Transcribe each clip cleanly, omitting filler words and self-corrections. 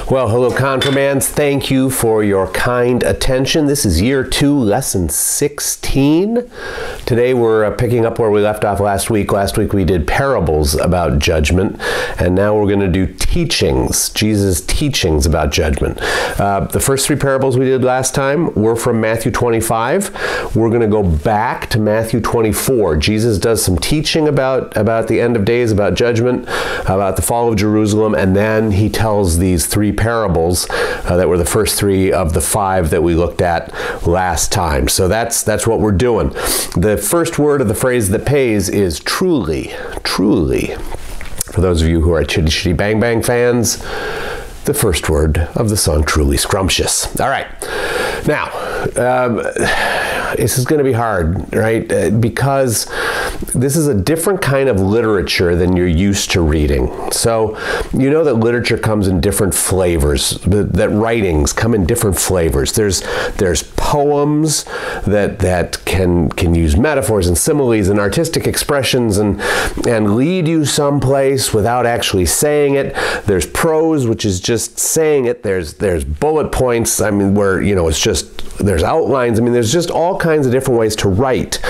Well, hello confirmands. Thank you for your kind attention. This is year 2, lesson 16. Today we're picking up where we left off last week. Last week we did parables about judgment, and now we're going to do teachings, Jesus' teachings about judgment. The first 3 parables we did last time were from Matthew 25. We're going to go back to Matthew 24. Jesus does some teaching about the end of days, about judgment, about the fall of Jerusalem, and then he tells these 3 parables that were the first 3 of the 5 that we looked at last time. So that's what we're doing. The first word of the phrase that pays is truly. Truly. For those of you who are Chitty Chitty Bang Bang fans, the first word of the song Truly Scrumptious. All right. Now, this is going to be hard, right? Because this is a different kind of literature than you're used to reading. So you know that literature comes in different flavors, that writings come in different flavors. There's poems that can use metaphors and similes and artistic expressions and lead you someplace without actually saying it. There's prose, which is just saying it. There's bullet points, I mean, where, you know, it's just, there's outlines. I mean, there's just all kinds of different ways to write.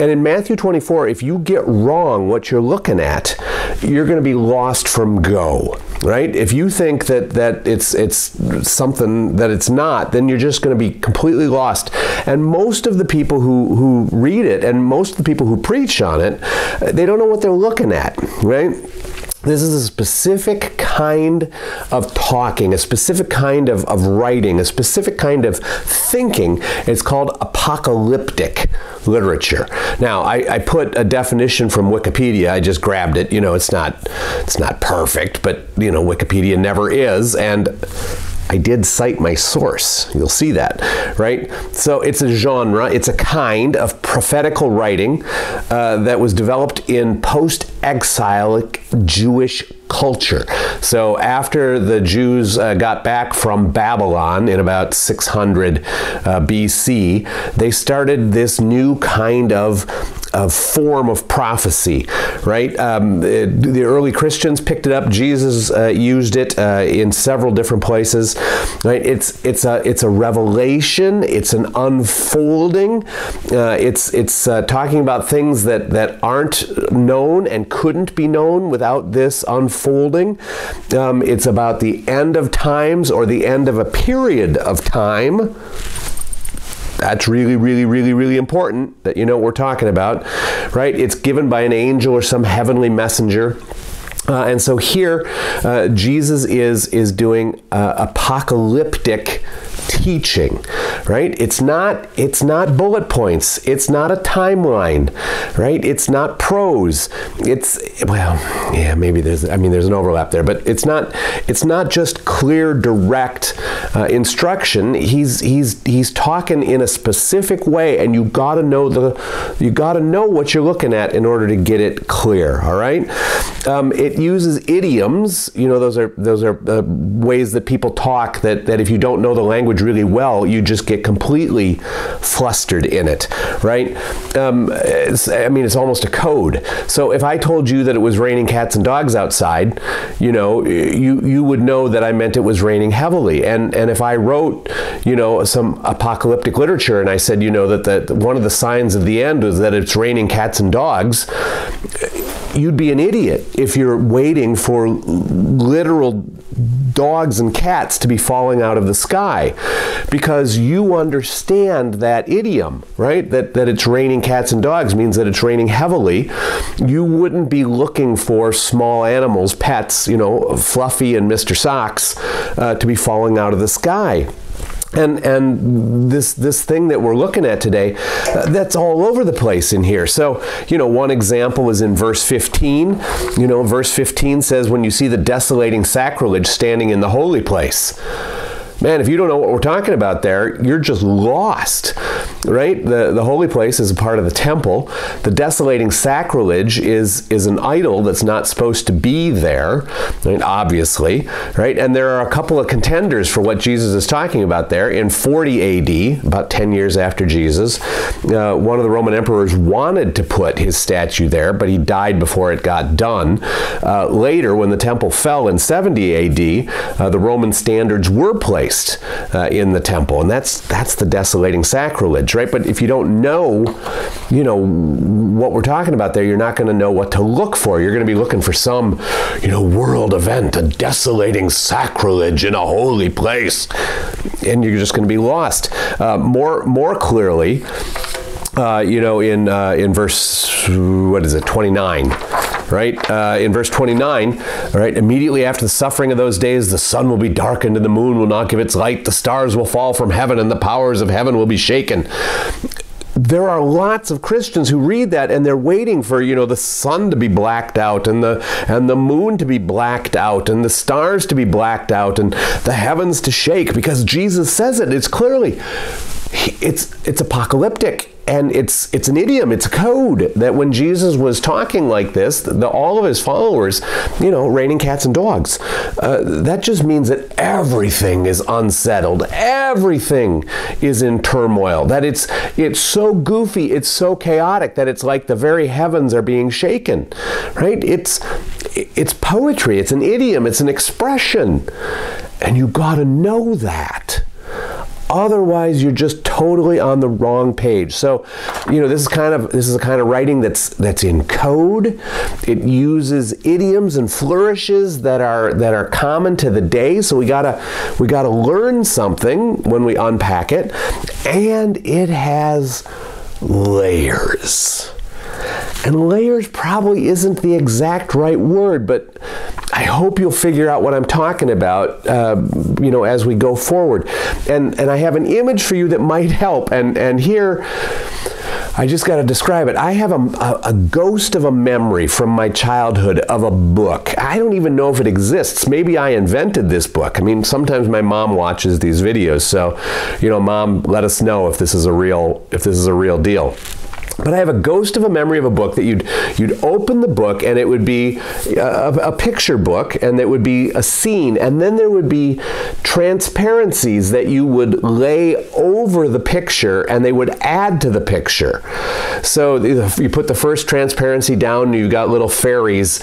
And in Matthew 24, if you get wrong what you're looking at, you're going to be lost from go, right? If you think that it's something that it's not, then you're just going to be completely lost. And most of the people who read it and most of the people who preach on it, they don't know what they're looking at, right? This is a specific kind of talking, a specific kind of writing, a specific kind of thinking. It's called apocalyptic literature. Now, I put a definition from Wikipedia. I just grabbed it. You know, it's not perfect, but, you know, Wikipedia never is. And I did cite my source. You'll see that, right? So it's a genre, it's a kind of prophetical writing that was developed in post-exilic Jewish culture. So after the Jews got back from Babylon in about 600 BC, they started this new kind of form of prophecy, right? The early Christians picked it up. Jesus used it in several different places, right? It's a revelation. It's an unfolding. It's talking about things that aren't known and couldn't be known without this unfolding. It's about the end of times or the end of a period of time. That's really, really, really, really important that you know what we're talking about, right? It's given by an angel or some heavenly messenger. And so here, Jesus is doing apocalyptic teaching, right? It's not bullet points. It's not a timeline, right? It's not prose. Well, yeah, maybe there's an overlap there, but it's not just clear, direct instruction. He's talking in a specific way, and you got to know what you're looking at in order to get it clear. All right. It uses idioms. You know, those are ways that people talk that if you don't know the language really well, you just get completely flustered in it, right? It's almost a code. So if I told you that it was raining cats and dogs outside, you know, you would know that I meant it was raining heavily. And if I wrote, you know, some apocalyptic literature and I said, you know, that one of the signs of the end was that it's raining cats and dogs, you'd be an idiot if you're waiting for literal dogs and cats to be falling out of the sky, because you understand that idiom, right? That it's raining cats and dogs means that it's raining heavily. You wouldn't be looking for small animals, pets, you know, Fluffy and Mr. Socks, to be falling out of the sky. And this thing that we're looking at today, that's all over the place in here. So, you know, one example is in verse 15. You know, verse 15 says, when you see the desolating sacrilege standing in the holy place. Man, if you don't know what we're talking about there, you're just lost. right? The holy place is a part of the temple. The desolating sacrilege is an idol that's not supposed to be there, right? Obviously, right? And there are a couple of contenders for what Jesus is talking about there. In 40 AD, about 10 years after Jesus, one of the Roman emperors wanted to put his statue there, but he died before it got done. Later, when the temple fell in 70 AD, the Roman standards were placed in the temple, and that's the desolating sacrilege, right? But if you don't know, what we're talking about there, you're not going to know what to look for. You're going to be looking for some, world event, a desolating sacrilege in a holy place, and you're just going to be lost. More clearly, in verse, 29, right? In verse 29, right, immediately after the suffering of those days, the sun will be darkened and the moon will not give its light. The stars will fall from heaven and the powers of heaven will be shaken. There are lots of Christians who read that and they're waiting for, the sun to be blacked out and the moon to be blacked out and the stars to be blacked out and the heavens to shake, because Jesus says it. It's clearly, it's apocalyptic. And it's an idiom, it's a code that when Jesus was talking like this, all of his followers, raining cats and dogs. That just means that everything is unsettled. Everything is in turmoil. That it's so goofy, it's so chaotic that it's like the very heavens are being shaken, right? It's poetry, it's an idiom, it's an expression. And you got to know that. Otherwise, you're just totally on the wrong page. So, this is a kind of writing that's in code. It uses idioms and flourishes that are common to the day. So we gotta learn something when we unpack it, and it has layers. And layers probably isn't the exact right word, but I hope you'll figure out what I'm talking about, as we go forward. And I have an image for you that might help. And here, I just got to describe it. I have a ghost of a memory from my childhood of a book. I don't even know if it exists. Maybe I invented this book. I mean, sometimes my mom watches these videos. So, Mom, let us know if this is a real deal. But I have a ghost of a memory of a book that you'd open the book and it would be a picture book, and it would be a scene, and then there would be transparencies that you would lay over the picture and they would add to the picture. So you put the first transparency down and you got little fairies,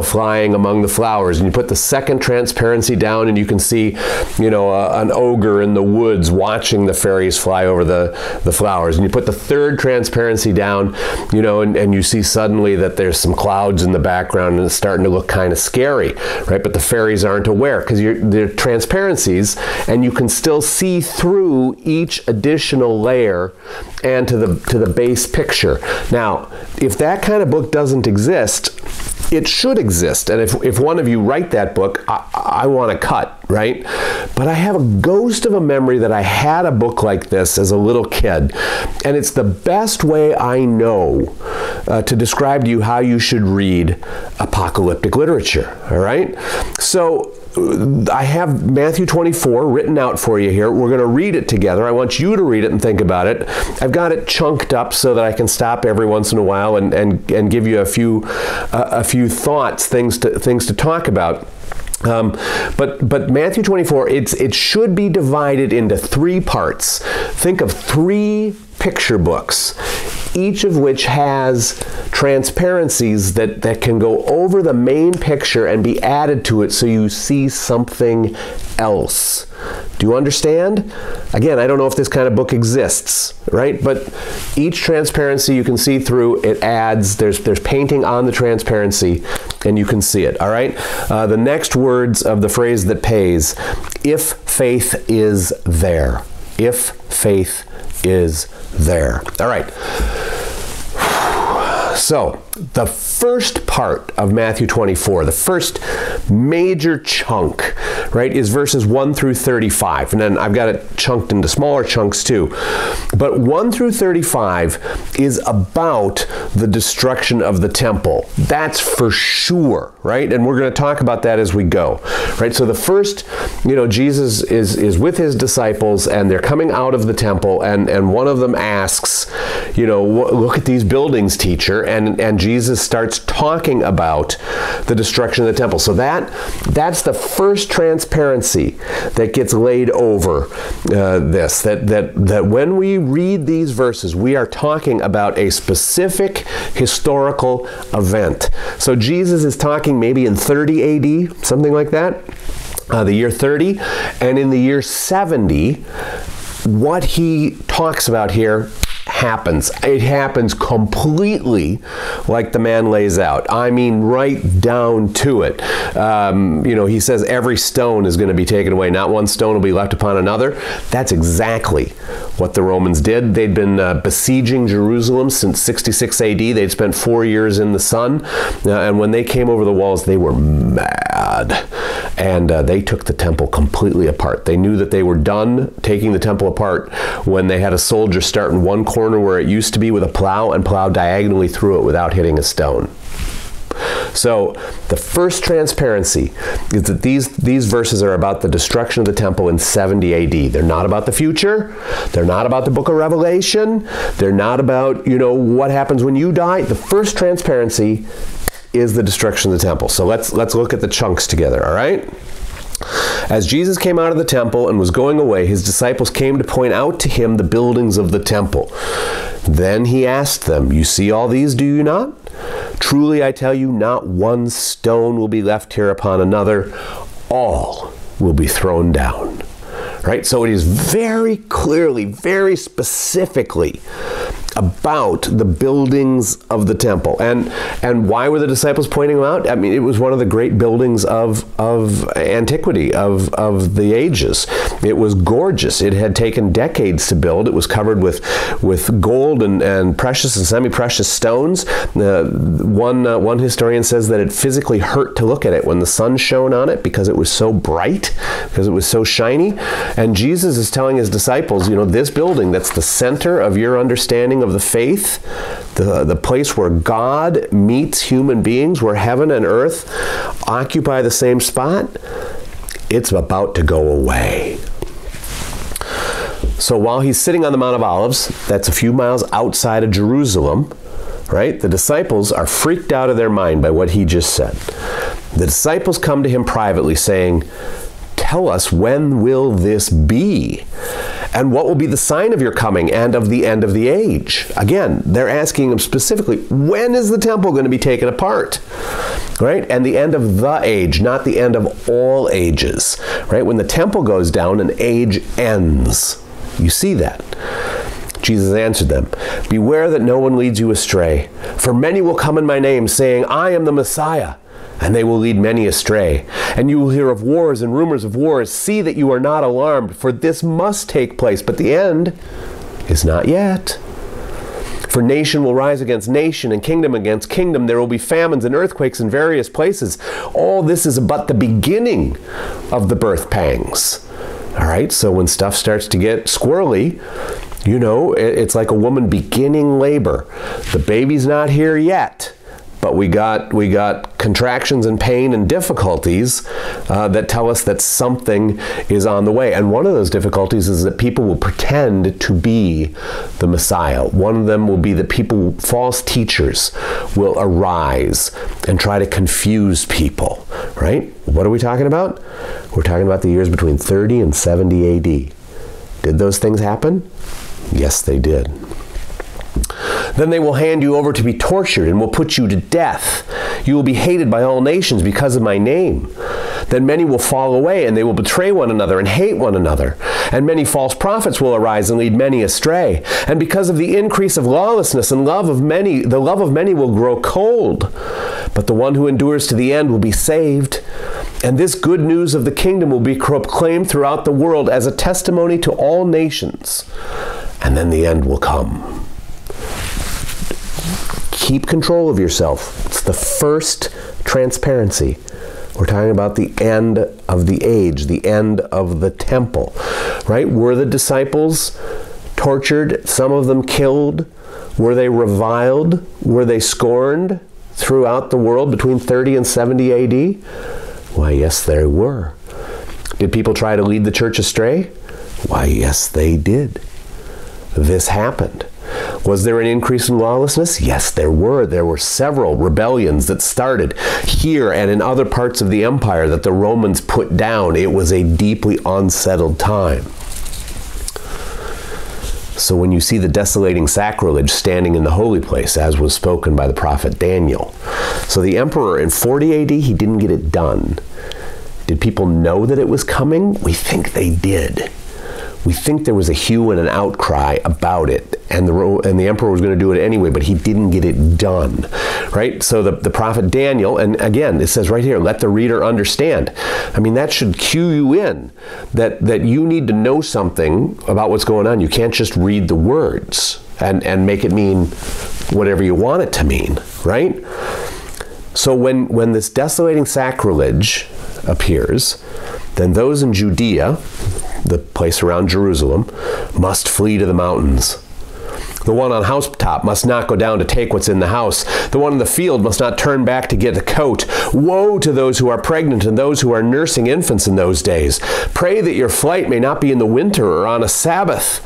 flying among the flowers, and you put the second transparency down and you can see, an ogre in the woods watching the fairies fly over the flowers, and you put the third transparency down, and you see suddenly that there's some clouds in the background and it's starting to look kind of scary, right? But the fairies aren't aware because they're transparencies, and you can still see through each additional layer and to the base picture. Now, if that kind of book doesn't exist, it should exist. And if one of you write that book, I want to cut, right? But I have a ghost of a memory that I had a book like this as a little kid. And it's the best way I know to describe to you how you should read apocalyptic literature, all right? So I have Matthew 24 written out for you here. We're going to read it together. I want you to read it and think about it. I've got it chunked up so that I can stop every once in a while and give you a few thoughts, things to talk about. But Matthew 24, it should be divided into 3 parts. Think of 3 picture books, each of which has transparencies that can go over the main picture and be added to it so you see something else. Do you understand? Again, I don't know if this kind of book exists, right? But each transparency you can see through, it adds, there's painting on the transparency, and you can see it, all right? The next words of the phrase that pays, if faith is there. If faith is there. All right. So, the first part of Matthew 24, the first major chunk, right, is verses 1 through 35. And then I've got it chunked into smaller chunks too. But 1 through 35 is about the destruction of the temple. That's for sure, right? And we're going to talk about that as we go, right? So the first, Jesus is with his disciples, and they're coming out of the temple, and one of them asks, look at these buildings, teacher, and Jesus starts talking about the destruction of the temple. So that's the first transparency that gets laid over this, that when we read these verses, we are talking about a specific historical event. So Jesus is talking maybe in 30 AD, something like that, the year 30, and in the year 70, what he talks about here happens. It happens completely like the man lays out. I mean, right down to it. He says every stone is going to be taken away. Not one stone will be left upon another. That's exactly what the Romans did. They'd been besieging Jerusalem since 66 AD. They'd spent 4 years in the sun. And when they came over the walls, they were mad. And they took the temple completely apart. They knew that they were done taking the temple apart when they had a soldier start in one corner where it used to be with a plow and plow diagonally through it without hitting a stone. So the first transparency is that these verses are about the destruction of the temple in 70 AD. They're not about the future. They're not about the book of Revelation. They're not about, what happens when you die. The first transparency is the destruction of the temple. So let's look at the chunks together, all right? As Jesus came out of the temple and was going away, his disciples came to point out to him the buildings of the temple. Then he asked them, "You see all these, do you not? Truly I tell you, not one stone will be left here upon another. All will be thrown down." Right? So it is very clearly, very specifically about the buildings of the temple. And why were the disciples pointing them out? I mean, it was one of the great buildings of antiquity, of the ages. It was gorgeous. It had taken decades to build. It was covered with gold and precious and semi-precious stones. One historian says that it physically hurt to look at it when the sun shone on it because it was so bright, because it was so shiny. And Jesus is telling his disciples, this building that's the center of your understanding of the faith, the place where God meets human beings, where heaven and earth occupy the same spot, it's about to go away. So while he's sitting on the Mount of Olives, that's a few miles outside of Jerusalem, right? The disciples are freaked out of their mind by what he just said. The disciples come to him privately saying, "Tell us, when will this be? And what will be the sign of your coming and of the end of the age?" Again, they're asking him specifically, when is the temple going to be taken apart? Right? And the end of the age, not the end of all ages. Right? When the temple goes down, an age ends. You see that. Jesus answered them, "Beware that no one leads you astray. For many will come in my name, saying, 'I am the Messiah,' and they will lead many astray. And you will hear of wars and rumors of wars. See that you are not alarmed, for this must take place, but the end is not yet. For nation will rise against nation, and kingdom against kingdom. There will be famines and earthquakes in various places. All this is but the beginning of the birth pangs." All right, so when stuff starts to get squirrely, it's like a woman beginning labor. The baby's not here yet, but we got contractions and pain and difficulties that tell us that something is on the way. And one of those difficulties is that people will pretend to be the Messiah. One of them will be that false teachers will arise and try to confuse people, right? What are we talking about? We're talking about the years between 30 and 70 AD. Did those things happen? Yes, they did. Then they will hand you over to be tortured and will put you to death. You will be hated by all nations because of my name. Then many will fall away, and they will betray one another and hate one another. And many false prophets will arise and lead many astray. And because of the increase of lawlessness and the love of many will grow cold. But the one who endures to the end will be saved. And this good news of the kingdom will be proclaimed throughout the world as a testimony to all nations. And then the end will come. Keep control of yourself. It's the first transparency. We're talking about the end of the age, the end of the temple, right? Were the disciples tortured, some of them killed? Were they reviled? Were they scorned throughout the world between 30 and 70 AD? Why, yes, they were. Did people try to lead the church astray? Why, yes, they did. This happened. Was there an increase in lawlessness? Yes, there were. There were several rebellions that started here and in other parts of the empire that the Romans put down. It was a deeply unsettled time. So when you see the desolating sacrilege standing in the holy place, as was spoken by the prophet Daniel. So the emperor in 40 AD, he didn't get it done. Did people know that it was coming? We think they did. We think there was a hue and an outcry about it, and the emperor was going to do it anyway, but he didn't get it done, right? So the prophet Daniel, and again, it says right here, let the reader understand. I mean, that should cue you in that you need to know something about what's going on. You can't just read the words and make it mean whatever you want it to mean, right? So when this desolating sacrilege appears, then those in Judea, the place around Jerusalem, must flee to the mountains. The one on housetop must not go down to take what's in the house. The one in the field must not turn back to get a coat. Woe to those who are pregnant and those who are nursing infants in those days. Pray that your flight may not be in the winter or on a Sabbath.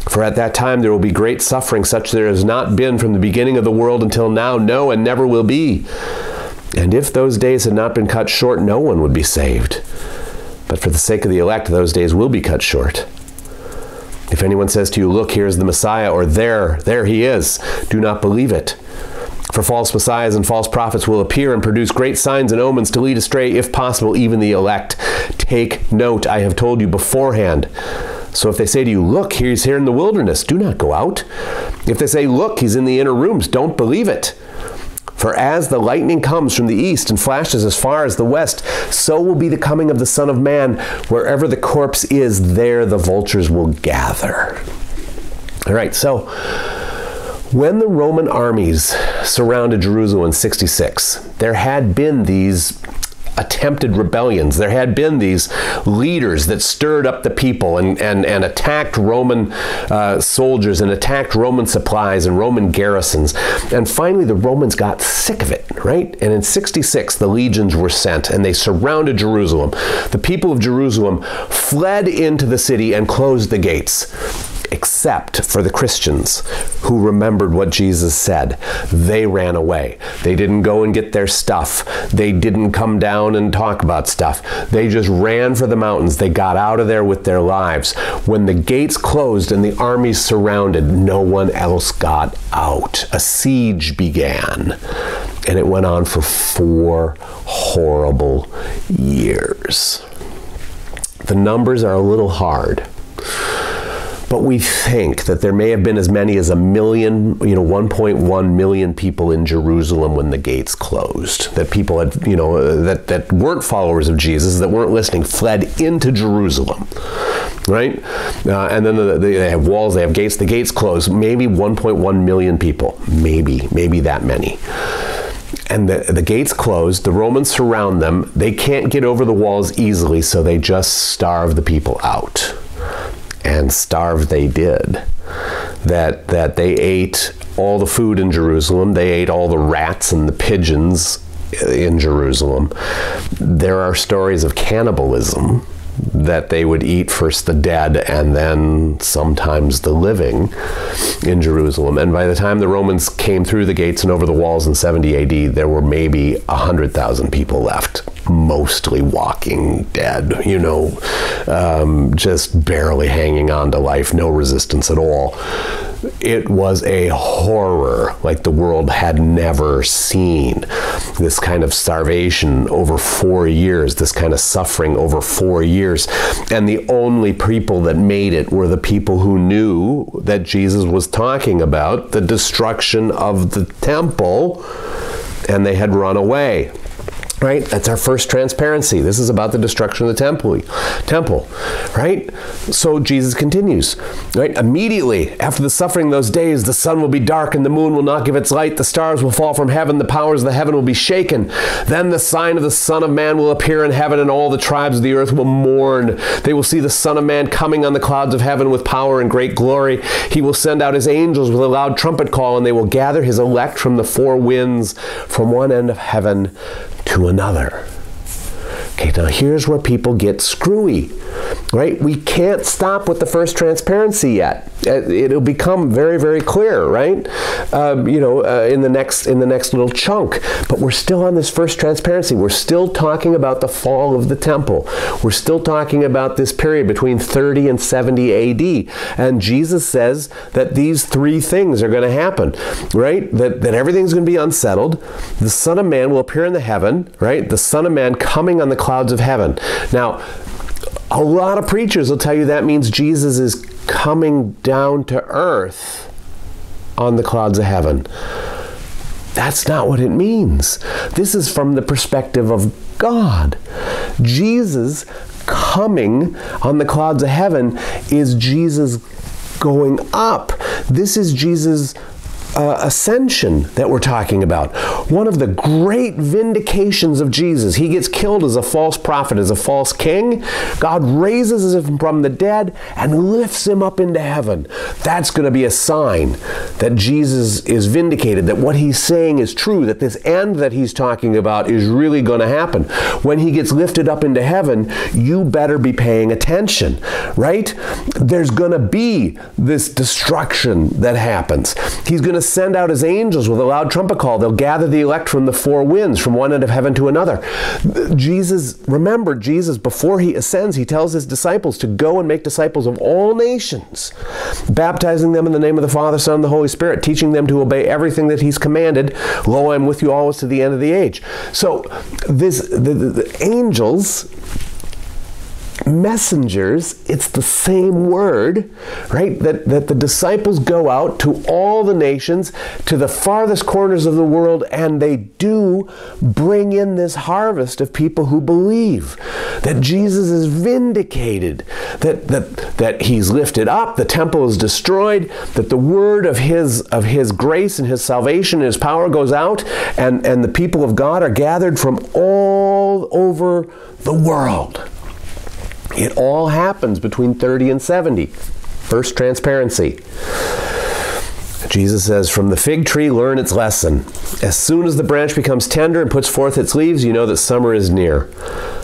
For at that time there will be great suffering, such there has not been from the beginning of the world until now, no, and never will be. And if those days had not been cut short, no one would be saved. But for the sake of the elect, those days will be cut short. If anyone says to you, look, here's the Messiah, or there he is, do not believe it. For false messiahs and false prophets will appear and produce great signs and omens to lead astray, if possible, even the elect. Take note, I have told you beforehand. So if they say to you, look, he's here in the wilderness, do not go out. If they say, look, he's in the inner rooms, don't believe it. For as the lightning comes from the east and flashes as far as the west, so will be the coming of the Son of Man. Wherever the corpse is, there the vultures will gather. All right, so when the Roman armies surrounded Jerusalem in 66, there had been these attempted rebellions. There had been these leaders that stirred up the people and attacked Roman soldiers and attacked Roman supplies and Roman garrisons. And finally, the Romans got sick of it, right? And in 66, the legions were sent and they surrounded Jerusalem. The people of Jerusalem fled into the city and closed the gates, except for the Christians who remembered what Jesus said. They ran away. They didn't go and get their stuff. They didn't come down and talk about stuff. They just ran for the mountains. They got out of there with their lives. When the gates closed and the armies surrounded, no one else got out. A siege began, and it went on for 4 horrible years. The numbers are a little hard, but we think that there may have been as many as 1.1 million people in Jerusalem when the gates closed. That people had, that weren't followers of Jesus, that weren't listening, fled into Jerusalem, right? And then they have walls, they have gates, the gates closed. Maybe 1.1 million people, maybe that many. And the gates closed, the Romans surround them, they can't get over the walls easily, so they just starve the people out. And starve they did. That they ate all the food in Jerusalem. They ate all the rats and the pigeons in Jerusalem. There are stories of cannibalism, that they would eat first the dead and then sometimes the living in Jerusalem. And by the time the Romans came through the gates and over the walls in 70 AD, there were maybe 100,000 people left, mostly walking dead, just barely hanging on to life, no resistance at all. It was a horror like the world had never seen. This kind of starvation over 4 years, this kind of suffering over 4 years. And the only people that made it were the people who knew that Jesus was talking about the destruction of the temple, and they had run away. Right? That's our first transparency. This is about the destruction of the temple, right? So Jesus continues, right? Immediately after the suffering of those days, the sun will be dark and the moon will not give its light. The stars will fall from heaven. The powers of the heaven will be shaken. Then the sign of the Son of Man will appear in heaven, and all the tribes of the earth will mourn. They will see the Son of Man coming on the clouds of heaven with power and great glory. He will send out his angels with a loud trumpet call, and they will gather his elect from the four winds, from one end of heaven to another. Okay, now here's where people get screwy, right? We can't stop with the first transparency yet. It'll become very, very clear, right? In the next little chunk. But we're still on this first transparency. We're still talking about the fall of the temple. We're still talking about this period between 30 and 70 AD. And Jesus says that these three things are going to happen, right? That everything's going to be unsettled. The Son of Man will appear in the heaven, right? The Son of Man coming on the clouds of heaven. Now, a lot of preachers will tell you that means Jesus is coming down to earth on the clouds of heaven. That's not what it means. This is from the perspective of God. Jesus coming on the clouds of heaven is Jesus going up. This is Jesus' ascension that we're talking about. One of the great vindications of Jesus. He gets killed as a false prophet, as a false king. God raises him from the dead and lifts him up into heaven. That's going to be a sign that Jesus is vindicated, that what he's saying is true, that this end that he's talking about is really going to happen. When he gets lifted up into heaven, you better be paying attention, right? There's going to be this destruction that happens. He's going to send out his angels with a loud trumpet call. They'll gather the elect from the four winds, from one end of heaven to another. Remember, Jesus, before he ascends, he tells his disciples to go and make disciples of all nations, baptizing them in the name of the Father, Son, and the Holy Spirit, teaching them to obey everything that he's commanded. Lo, I'm with you always to the end of the age. So the angels, messengers, it's the same word, right? That the disciples go out to all the nations, to the farthest corners of the world, and they do bring in this harvest of people who believe that Jesus is vindicated, that he's lifted up, the temple is destroyed, that the word of his grace and his salvation and his power goes out, and the people of God are gathered from all over the world. It all happens between 30 and 70. First transparency. Jesus says, from the fig tree, learn its lesson. As soon as the branch becomes tender and puts forth its leaves, you know that summer is near.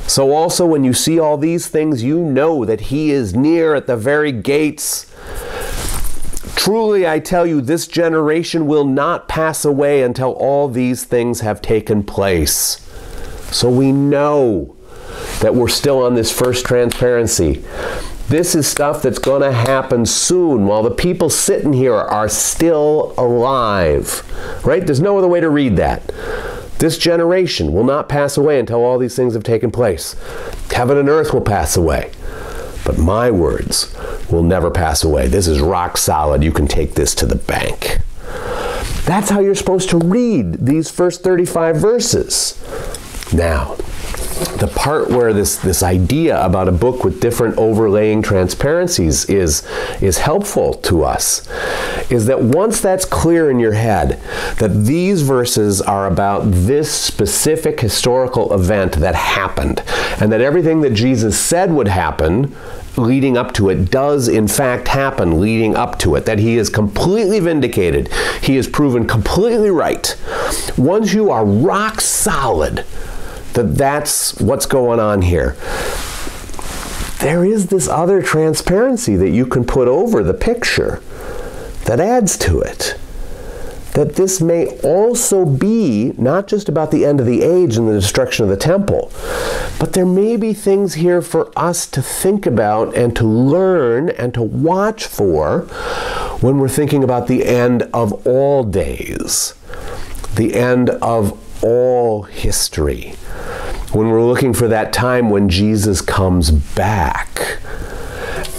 So also, when you see all these things, you know that he is near at the very gates. Truly, I tell you, this generation will not pass away until all these things have taken place. So we know that we're still on this first transparency. This is stuff that's going to happen soon while the people sitting here are still alive, right? There's no other way to read that. This generation will not pass away until all these things have taken place. Heaven and earth will pass away, but my words will never pass away. This is rock solid. You can take this to the bank. That's how you're supposed to read these first 35 verses. Now, the part where this idea about a book with different overlaying transparencies is helpful to us is that once that's clear in your head, that these verses are about this specific historical event that happened, and that everything that Jesus said would happen leading up to it does in fact happen leading up to it, that he is completely vindicated, he is proven completely right. Once you are rock solid that's what's going on here, there is this other transparency that you can put over the picture that adds to it. That this may also be not just about the end of the age and the destruction of the temple, but there may be things here for us to think about and to learn and to watch for when we're thinking about the end of all days, the end of all history, when we're looking for that time when Jesus comes back.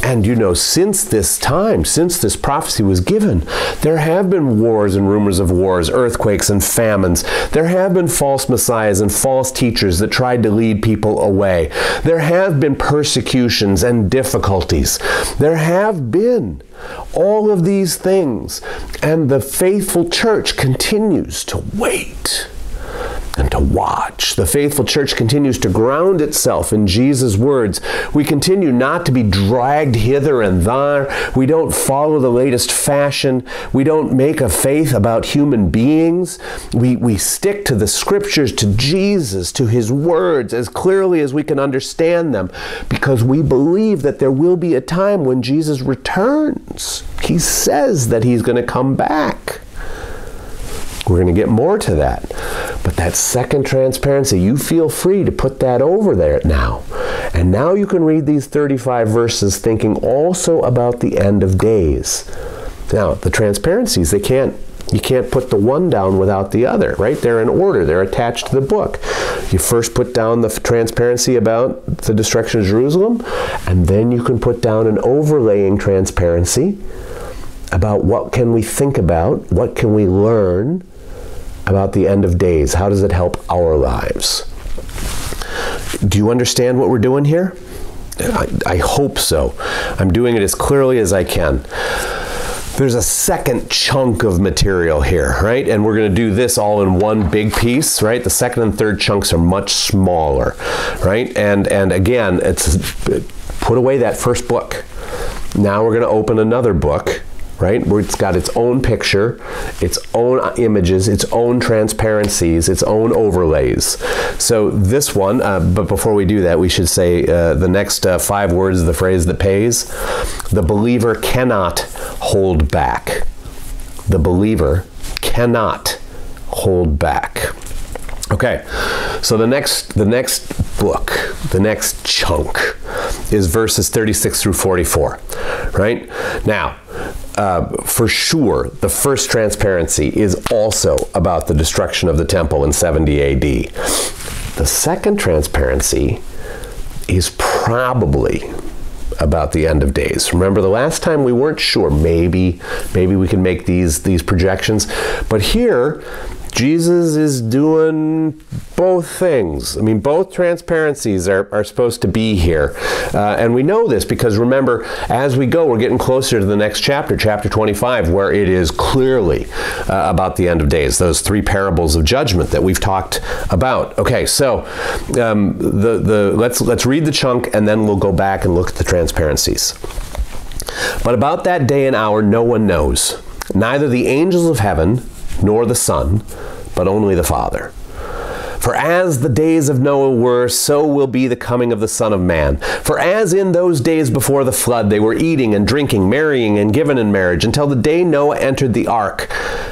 And you know, since this time, since this prophecy was given, there have been wars and rumors of wars, earthquakes and famines. There have been false messiahs and false teachers that tried to lead people away. There have been persecutions and difficulties. There have been all of these things. And the faithful church continues to wait and to watch. The faithful church continues to ground itself in Jesus' words. We continue not to be dragged hither and thither. We don't follow the latest fashion. We don't make a faith about human beings. We stick to the scriptures, to Jesus, to his words as clearly as we can understand them, because we believe that there will be a time when Jesus returns. He says that he's going to come back. We're going to get more to that. But that second transparency, you feel free to put that over there now. And now you can read these 35 verses thinking also about the end of days. Now, the transparencies, you can't put the one down without the other, right? They're in order. They're attached to the book. You first put down the transparency about the destruction of Jerusalem, and then you can put down an overlaying transparency about what can we think about, what can we learn about the end of days. How does it help our lives? Do you understand what we're doing here? I hope so. I'm doing it as clearly as I can. There's a second chunk of material here, right? And we're going to do this all in one big piece, right? The second and third chunks are much smaller, right? And again, it's put away that first book. Now we're going to open another book, right? Where it's got its own picture, its own images, its own transparencies, its own overlays. So this one, but before we do that, we should say the next 5 words of the phrase that pays. The believer cannot hold back. The believer cannot hold back. Okay, so the next book, the next chunk is verses 36 through 44, right? Now, for sure, the first transparency is also about the destruction of the temple in 70 AD. The second transparency is probably about the end of days. Remember, the last time we weren't sure. Maybe we can make these projections. But here, Jesus is doing both things. I mean, both transparencies are supposed to be here. And we know this because, remember, as we go, we're getting closer to the next chapter, chapter 25, where it is clearly about the end of days, those 3 parables of judgment that we've talked about. Okay, so let's read the chunk, and then we'll go back and look at the transparencies. But about that day and hour no one knows, neither the angels of heaven nor the Son, but only the Father. For as the days of Noah were, so will be the coming of the Son of Man. For as in those days before the flood, they were eating and drinking, marrying and given in marriage, until the day Noah entered the ark.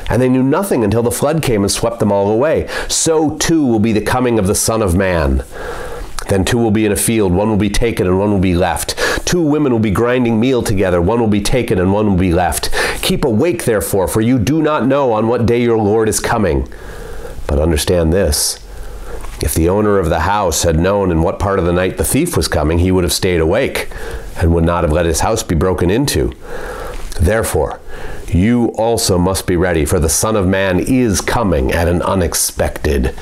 And they knew nothing until the flood came and swept them all away. So too will be the coming of the Son of Man. Then 2 will be in a field, 1 will be taken and 1 will be left. 2 women will be grinding meal together, 1 will be taken and 1 will be left. Keep awake, therefore, for you do not know on what day your Lord is coming. But understand this, if the owner of the house had known in what part of the night the thief was coming, he would have stayed awake and would not have let his house be broken into. Therefore, you also must be ready, for the Son of Man is coming at an unexpected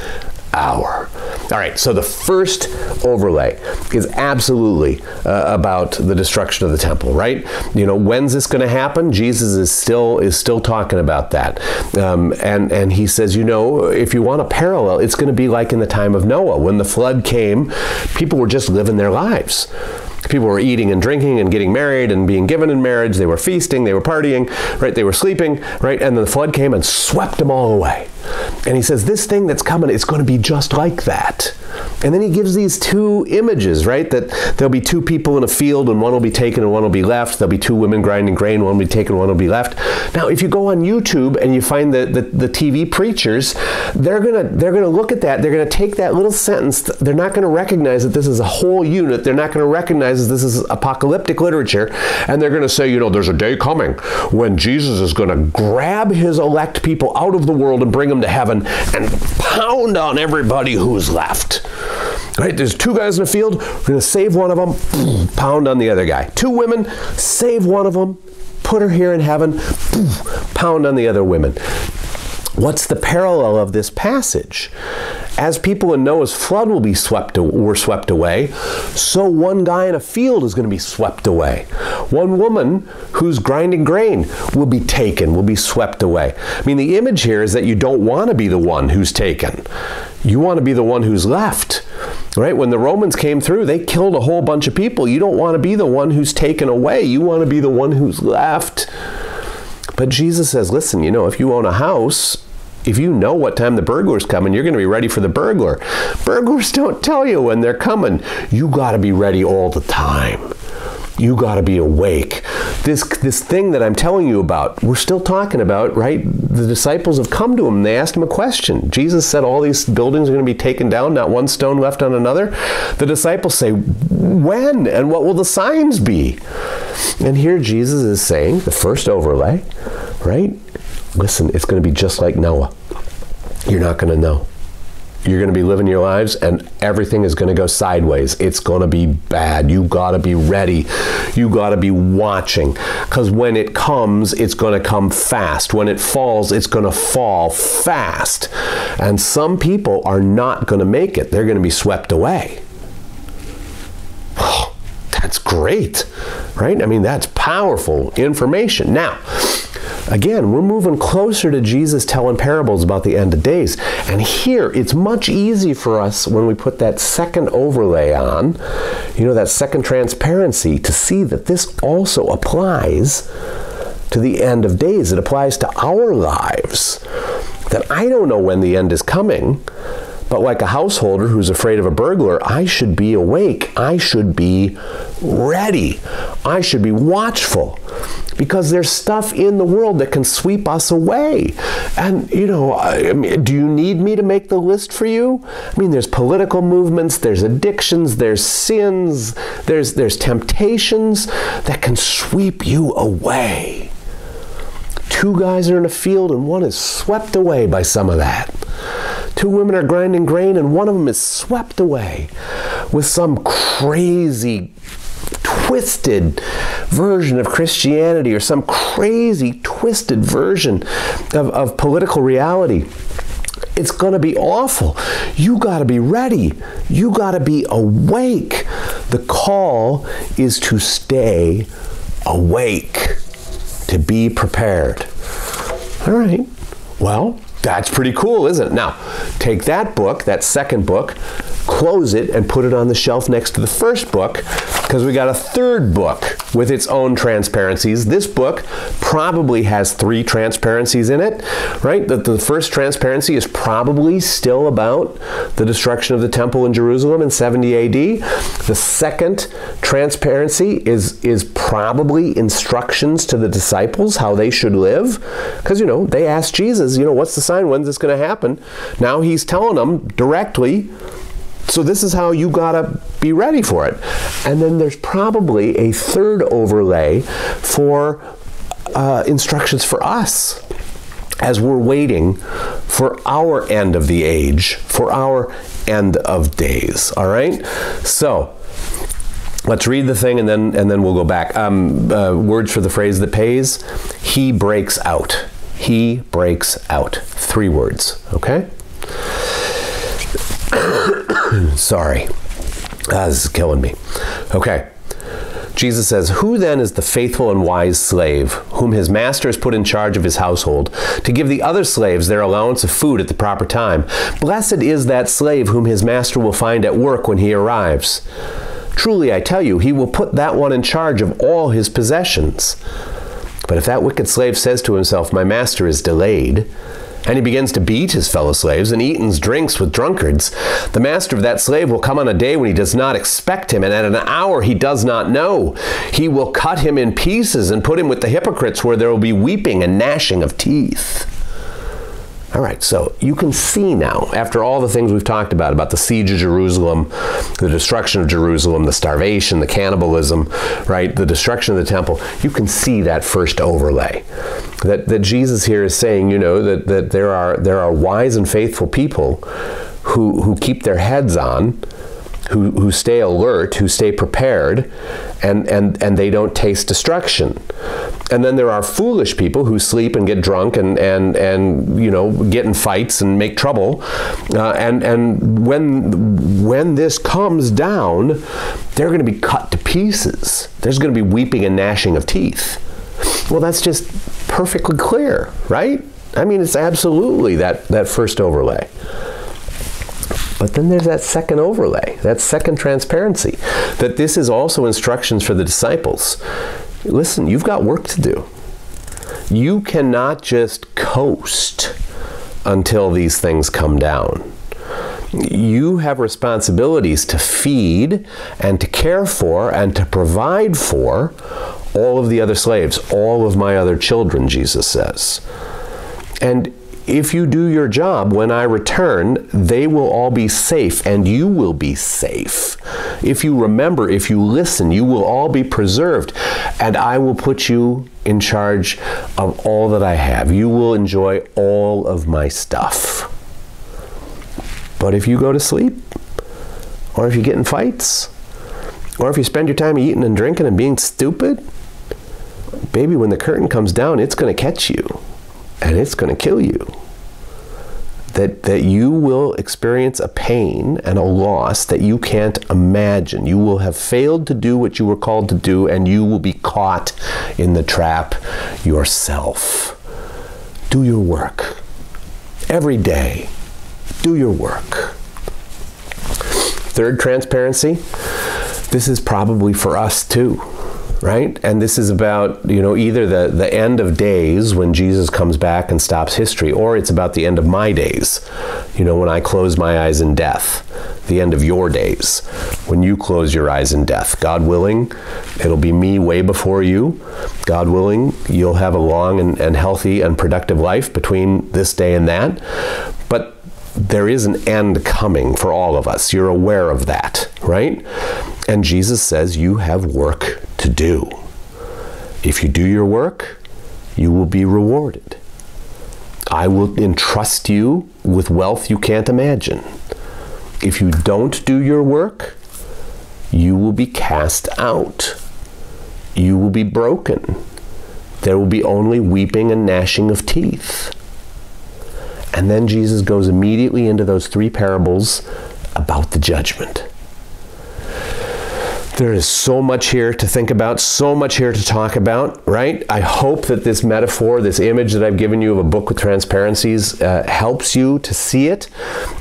hour. All right, so the first overlay is absolutely about the destruction of the temple, right? You know, when's this going to happen? Jesus is still talking about that, and he says, you know, if you want a parallel, it's going to be like in the time of Noah. When the flood came, people were just living their lives. People were eating and drinking and getting married and being given in marriage. They were feasting, they were partying, right? They were sleeping, right? And the flood came and swept them all away. And he says, this thing that's coming, it's going to be just like that. And then he gives these 2 images, right? That there'll be 2 people in a field and 1 will be taken and 1 will be left. There'll be 2 women grinding grain, 1 will be taken, 1 will be left. Now, if you go on YouTube and you find the TV preachers, they're gonna look at that. They're gonna take that little sentence. They're not gonna recognize that this is a whole unit. They're not gonna recognize that this is apocalyptic literature. And they're gonna say, you know, there's a day coming when Jesus is gonna grab his elect people out of the world and bring them to heaven and pound on everybody who's left. Right? There's two guys in a field. We're going to save one of them, pound on the other guy. Two women, save one of them, put her here in heaven, pound on the other women. What's the parallel of this passage? As people in Noah's flood were swept away, so one guy in a field is going to be swept away. One woman who's grinding grain will be taken, will be swept away. I mean, the image here is that you don't want to be the one who's taken. You want to be the one who's left. Right? When the Romans came through, they killed a whole bunch of people. You don't want to be the one who's taken away. You want to be the one who's left. But Jesus says, listen, if you own a house, if you know what time the burglar's coming, you're going to be ready for the burglar. Burglars don't tell you when they're coming. You got to be ready all the time. You got to be awake. This thing that I'm telling you about, we're still talking about, right? The disciples have come to him and they asked him a question. Jesus said all these buildings are going to be taken down, not one stone left on another. The disciples say, when? And what will the signs be? And here Jesus is saying, the first overlay, right? Listen, it's going to be just like Noah. You're not going to know. You're going to be living your lives and everything is going to go sideways. It's going to be bad. You got to be ready. You got to be watching, because when it comes, it's going to come fast. When it falls, it's going to fall fast. And some people are not going to make it. They're going to be swept away. Oh, that's great, right? I mean, that's powerful information. Now, again, we're moving closer to Jesus telling parables about the end of days. And here, it's much easier for us when we put that second overlay on, that second transparency, to see that this also applies to the end of days. It applies to our lives. That I don't know when the end is coming, but like a householder who's afraid of a burglar, I should be awake. I should be ready. I should be watchful, because there's stuff in the world that can sweep us away. And, do you need me to make the list for you? I mean, there's political movements, there's addictions, there's sins, there's temptations that can sweep you away. Two guys are in a field and one is swept away by some of that. Two women are grinding grain and one of them is swept away with some crazy, twisted version of Christianity or some crazy, twisted version of political reality. It's going to be awful. You got to be ready. You got to be awake. The call is to stay awake, to be prepared. All right. Well, that's pretty cool, isn't it? Now, take that book, that second book, close it, and put it on the shelf next to the first book, because we got a third book with its own transparencies. This book probably has 3 transparencies in it, right? The first transparency is probably still about the destruction of the temple in Jerusalem in 70 AD. The second transparency is probably instructions to the disciples, how they should live. Because, they asked Jesus, what's the sign? When's this going to happen? Now he's telling them directly, so this is how you gotta be ready for it. And then there's probably a third overlay for instructions for us as we're waiting for our end of the age, for our end of days. All right? So let's read the thing and then we'll go back. Words for the phrase that pays. He breaks out. He breaks out. 3 words. Okay? Sorry. This is killing me. Okay. Jesus says, "Who then is the faithful and wise slave, whom his master has put in charge of his household, to give the other slaves their allowance of food at the proper time? Blessed is that slave whom his master will find at work when he arrives. Truly, I tell you, he will put that one in charge of all his possessions. But if that wicked slave says to himself, 'My master is delayed,' and he begins to beat his fellow slaves and eat and drinks with drunkards, the master of that slave will come on a day when he does not expect him, and at an hour he does not know. He will cut him in pieces and put him with the hypocrites, where there will be weeping and gnashing of teeth." All right, so you can see now, after all the things we've talked about the siege of Jerusalem, the destruction of Jerusalem, the starvation, the cannibalism, right, the destruction of the temple, you can see that first overlay. That Jesus here is saying, that there are wise and faithful people who keep their heads on, who stay alert, who stay prepared, and they don't taste destruction. And then there are foolish people who sleep and get drunk and you know, get in fights and make trouble. And when this comes down, they're going to be cut to pieces. There's going to be weeping and gnashing of teeth. Well, that's just perfectly clear, right? I mean, it's absolutely that first overlay. But then there's that second overlay, that second transparency, that this is also instructions for the disciples. Listen, you've got work to do. You cannot just coast until these things come down. You have responsibilities to feed and to care for and to provide for all of the other slaves, all of my other children, Jesus says. And if you do your job, when I return, they will all be safe and you will be safe. If you remember, if you listen, you will all be preserved, and I will put you in charge of all that I have. You will enjoy all of my stuff. But if you go to sleep, or if you get in fights, or if you spend your time eating and drinking and being stupid, baby, when the curtain comes down, it's going to catch you. And it's going to kill you. That you will experience a pain and a loss that you can't imagine. You will have failed to do what you were called to do, and you will be caught in the trap yourself. Do your work. Every day, do your work. Third, transparency. This is probably for us too. Right? And this is about, you know, either the end of days when Jesus comes back and stops history, or it's about the end of my days, you know, when I close my eyes in death, the end of your days, when you close your eyes in death. God willing, it'll be me way before you. God willing, you'll have a long and healthy and productive life between this day and that. But there is an end coming for all of us. You're aware of that, right? And Jesus says you have work to do. If you do your work, you will be rewarded. I will entrust you with wealth you can't imagine. If you don't do your work, you will be cast out. You will be broken. There will be only weeping and gnashing of teeth. And then Jesus goes immediately into those three parables about the judgment. There is so much here to think about, so much here to talk about, right? I hope that this metaphor, this image that I've given you of a book with transparencies helps you to see it,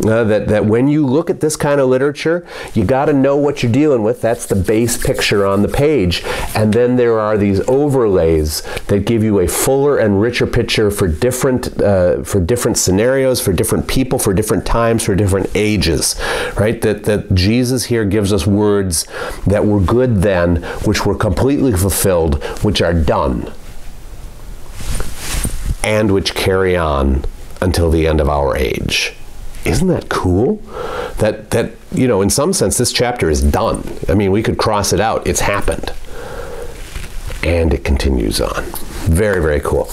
that when you look at this kind of literature, you got to know what you're dealing with. That's the base picture on the page. And then there are these overlays that give you a fuller and richer picture for different scenarios, for different people, for different times, for different ages, right? That Jesus here gives us words that were good then, which were completely fulfilled, which are done, and which carry on until the end of our age. Isn't that cool? That you know, in some sense, this chapter is done. I mean, we could cross it out. It's happened. And it continues on. Very, very cool.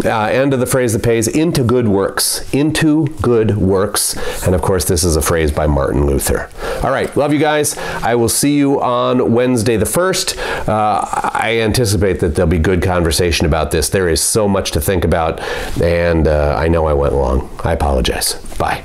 End of the phrase that pays, into good works. Into good works. And of course, this is a phrase by Martin Luther. All right, love you guys. I will see you on Wednesday the 1st. I anticipate that there'll be good conversation about this. There is so much to think about, and I know I went long. I apologize. Bye.